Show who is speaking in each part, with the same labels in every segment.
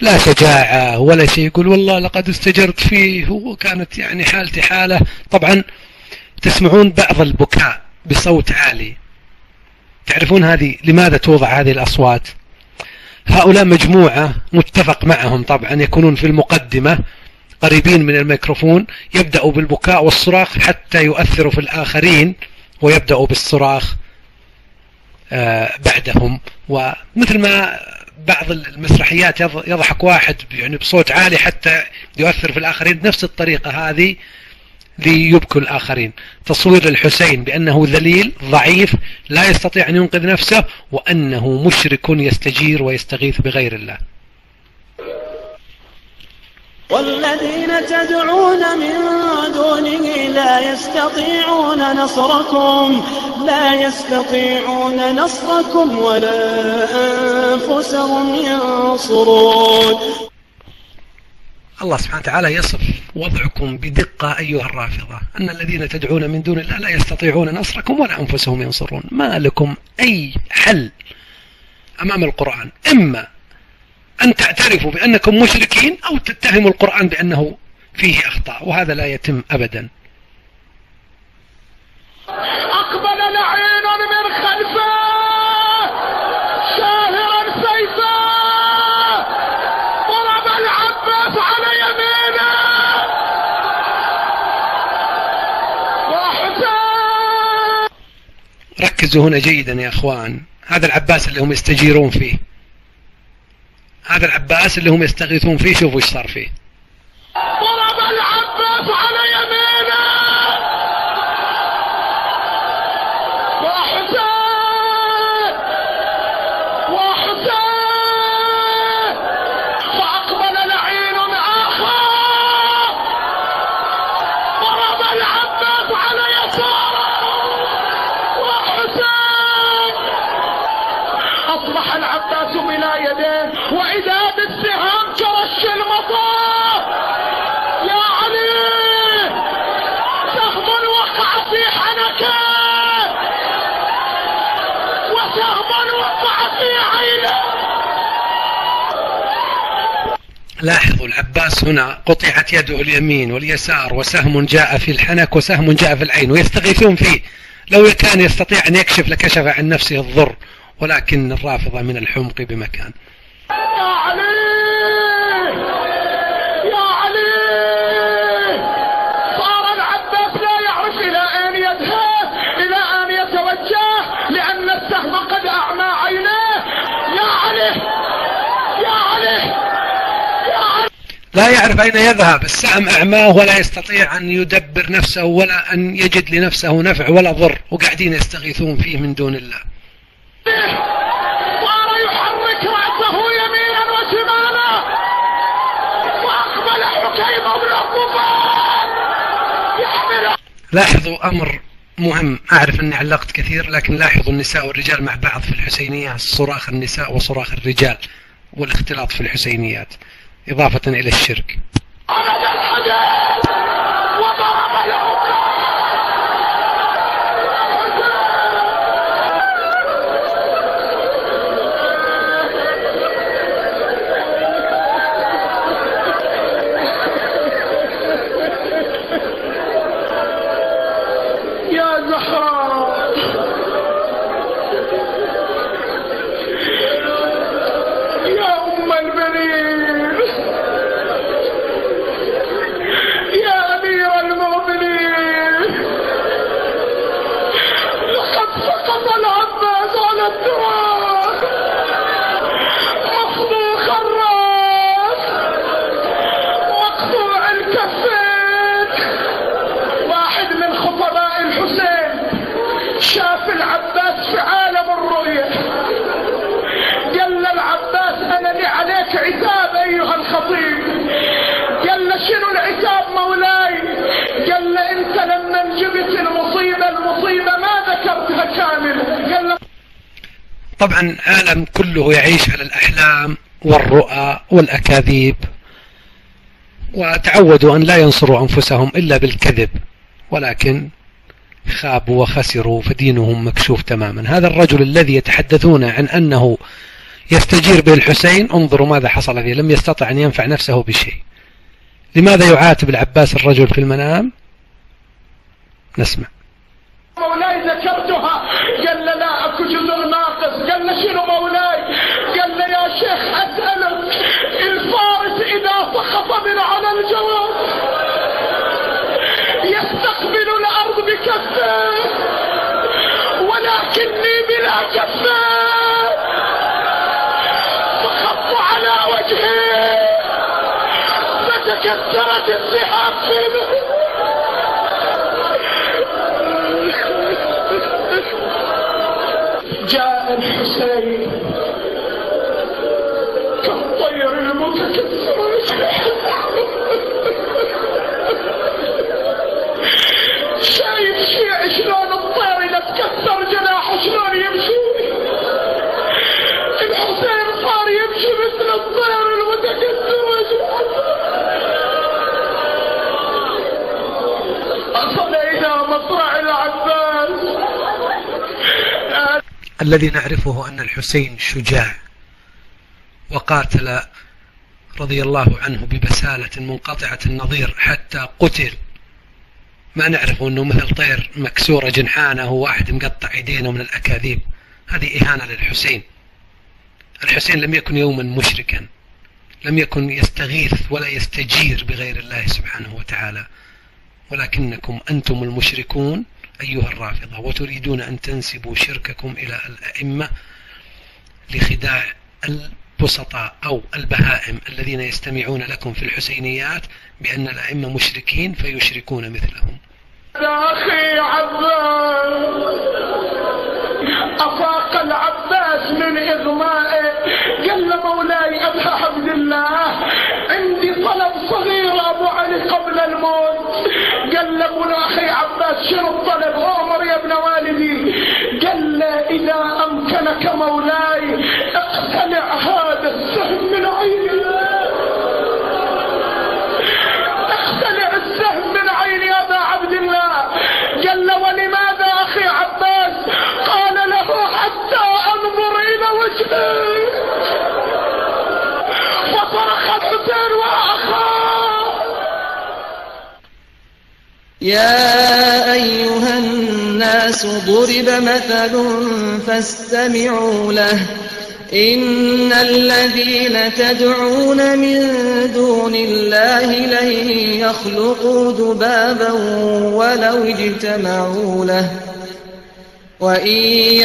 Speaker 1: لا شجاعة ولا شيء، يقول والله لقد استجرت فيه وكانت يعني حالتي حالة. طبعا تسمعون بعض البكاء بصوت عالي، تعرفون هذه لماذا توضع هذه الأصوات؟ هؤلاء مجموعة متفق معهم طبعا يكونون في المقدمة قريبين من الميكروفون، يبدأوا بالبكاء والصراخ حتى يؤثروا في الآخرين ويبدأوا بالصراخ بعدهم. ومثل ما بعض المسرحيات يضحك واحد يعني بصوت عالي حتى يؤثر في الآخرين، نفس الطريقة هذه ليبكوا الآخرين. تصوير الحسين بأنه ذليل ضعيف لا يستطيع أن ينقذ نفسه، وأنه مشرك يستجير ويستغيث بغير الله.
Speaker 2: والذين تدعون من دونه لا يستطيعون نصركم ولا أنفسهم ينصرون.
Speaker 1: الله سبحانه وتعالى يصف وضعكم بدقة أيها الرافضة، أن الذين تدعون من دون الله لا يستطيعون نصركم ولا أنفسهم ينصرون. ما لكم أي حل أمام القرآن، إما أن تعترفوا بأنكم مشركين أو تتهموا القرآن بأنه فيه أخطاء، وهذا لا يتم أبدا.
Speaker 3: أقبل لعين من خلفه شاهرا سيفا ضرب العباس على يمينه وحسين.
Speaker 1: ركزوا هنا جيدا يا أخوان، هذا العباس اللي هم يستجيرون فيه، هذا العباس اللي هم يستغيثون فيه، شوفوا ايش صار فيه.
Speaker 3: ضرب العباس على يمينه وحسين فأقبل لعين آخر ضرب العباس على يساره وحسين. أصبح العباس بلا يدين وإذا بالسهام كرش المطار. يا علي سهم وقع في حنكه وسهم وقع في عينه.
Speaker 1: لاحظوا العباس هنا قطعت يده اليمين واليسار، وسهم جاء في الحنك وسهم جاء في العين، ويستغيثون فيه. لو كان يستطيع أن يكشف لكشف عن نفسه الضر، ولكن الرافضة من الحمق بمكان.
Speaker 3: يا علي يا علي صار العباس لا يعرف إلى أين يذهب، إلى أين يتوجه، لأن السهم قد أعمى عينيه. يا علي يا علي يا علي
Speaker 1: لا يعرف أين يذهب، السهم أعماه ولا يستطيع أن يدبر نفسه ولا أن يجد لنفسه نفع ولا ضر، وقاعدين يستغيثون فيه من دون الله.
Speaker 3: صار يحرك رأسه يمينا وشمالا وأقبل حكيم بن الطفيل يحمل.
Speaker 1: لاحظوا أمر مهم، أعرف أني علقت كثير، لكن لاحظوا النساء والرجال مع بعض في الحسينيات، صراخ النساء وصراخ الرجال والاختلاط في الحسينيات إضافة إلى الشرك.
Speaker 3: عمد الحديد وضرب له يا زهراء يا أم البنين يا أمير المؤمنين، لقد سقط العباس على التراب مخضوخ الرأس مقطوع الكفين. واحد من خطباء الحسين شاف العباس في عالم الرؤية، قال العباس أنا لي عليك عتاب أيها الخطيب. قال له شنو العتاب مولاي؟ قال له أنت لما جبت المصيبة ما ذكرتها كاملة. قال له
Speaker 1: طبعا العالم كله يعيش على الأحلام والرؤى والأكاذيب، وتعودوا أن لا ينصروا أنفسهم إلا بالكذب، ولكن خابوا وخسروا فدينهم مكشوف تماما. هذا الرجل الذي يتحدثون عن أنه يستجير به الحسين. انظروا ماذا حصل فيه، لم يستطع أن ينفع نفسه بشيء. لماذا يعاتب العباس الرجل في المنام؟ نسمع.
Speaker 3: مولاي ذكرتها، قال له لا اكو جزء ناقص. قال له شنو مولاي؟ قال له يا شيخ اسألك، الفارس اذا سقط من على الجواد يستقبل الارض بكفه، ولكني بلا كفه سقطت على وجهي فتكسرت السحاب في جاء الحسين كالطير المتكسر شايف شيء شلون الطير اذا تكسر جناحه شلون يمشي؟ الحسين صار يمشي مثل الطير المتكسر. أصل إلى مصرع العباس.
Speaker 1: الذي نعرفه أن الحسين شجاع وقاتل رضي الله عنه ببسالة منقطعة النظير حتى قتل. ما نعرفه أنه مثل طير مكسورة جنحانه وواحد مقطع يدينه من الأكاذيب. هذه إهانة للحسين. الحسين لم يكن يوما مشركا، لم يكن يستغيث ولا يستجير بغير الله سبحانه وتعالى، ولكنكم أنتم المشركون أيها الرافضة، وتريدون أن تنسبوا شرككم إلى الأئمة لخداع البسطاء أو البهائم الذين يستمعون لكم في الحسينيات بأن الأئمة مشركين فيشركون مثلهم.
Speaker 3: يا أخي عباس، أفاق العباس من إغمائه، قال له مولاي أبا عبد الله عندي طلب صغير أبو علي قبل الموت. قال له ابن أخي عباس شنو الطلب؟ أمر يا ابن والدي. قال له إذا أمكنك مولاي اقتلع هذا السهم من عيني، اقتلع السهم من عيني يا أبا عبد الله. قال له ولماذا أخي عباس؟ قال له حتى أنظر إلى وجهه. فصرخ الحسين وأخاه.
Speaker 4: يا أيها الناس ضرب مثل فاستمعوا له، إن الذين تدعون من دون الله لن يخلقوا ذبابا ولو اجتمعوا له، وإن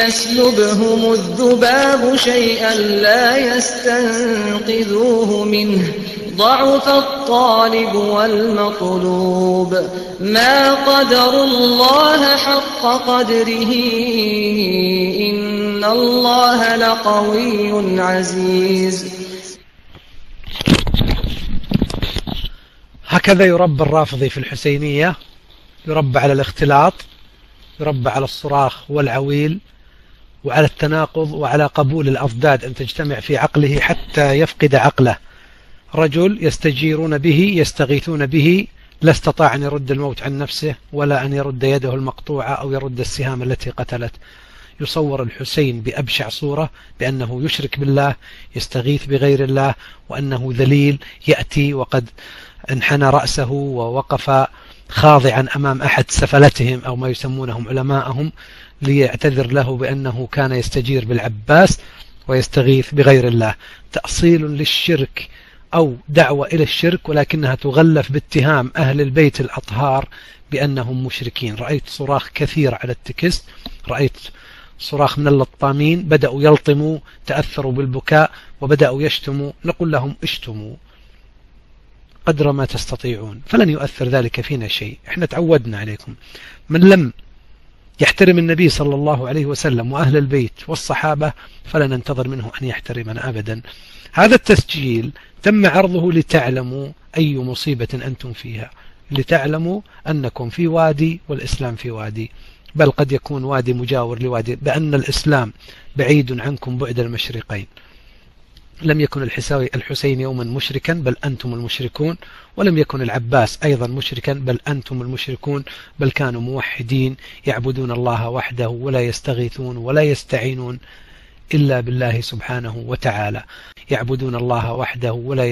Speaker 4: يسلبهم الذباب شيئا لا يستنقذوه منه، ضعف الطالب والمطلوب، ما قدروا الله حق قدره، إن الله لقوي عزيز.
Speaker 1: هكذا يربى الرافضي في الحسينية، يربى على الاختلاط، يربى على الصراخ والعويل وعلى التناقض وعلى قبول الأضداد أن تجتمع في عقله حتى يفقد عقله. رجل يستجيرون به يستغيثون به لا استطاع أن يرد الموت عن نفسه ولا أن يرد يده المقطوعة أو يرد السهام التي قتلت. يصور الحسين بأبشع صورة بأنه يشرك بالله، يستغيث بغير الله، وأنه ذليل يأتي وقد انحنى رأسه ووقف خاضعا أمام أحد سفلتهم أو ما يسمونهم علماءهم ليعتذر له بأنه كان يستجير بالعباس ويستغيث بغير الله. تأصيل للشرك أو دعوة إلى الشرك، ولكنها تغلف باتهام أهل البيت الأطهار بأنهم مشركين. رأيت صراخ كثير على التكست، رأيت صراخ من اللطامين بدأوا يلطموا، تأثروا بالبكاء وبدأوا يشتموا. نقول لهم اشتموا قدر ما تستطيعون، فلن يؤثر ذلك فينا شيء. احنا تعودنا عليكم. من لم يحترم النبي صلى الله عليه وسلم وأهل البيت والصحابة فلن ننتظر منه أن يحترمنا أبدا. هذا التسجيل تم عرضه لتعلموا أي مصيبة أنتم فيها، لتعلموا أنكم في وادي والإسلام في وادي، بل قد يكون وادي مجاور لوادي، بأن الإسلام بعيد عنكم بعد المشرقين. لم يكن الحسين يوما مشركا بل أنتم المشركون، ولم يكن العباس أيضا مشركا بل أنتم المشركون، بل كانوا موحدين يعبدون الله وحده ولا يستغيثون ولا يستعينون إلا بالله سبحانه وتعالى، يعبدون الله وحده ولا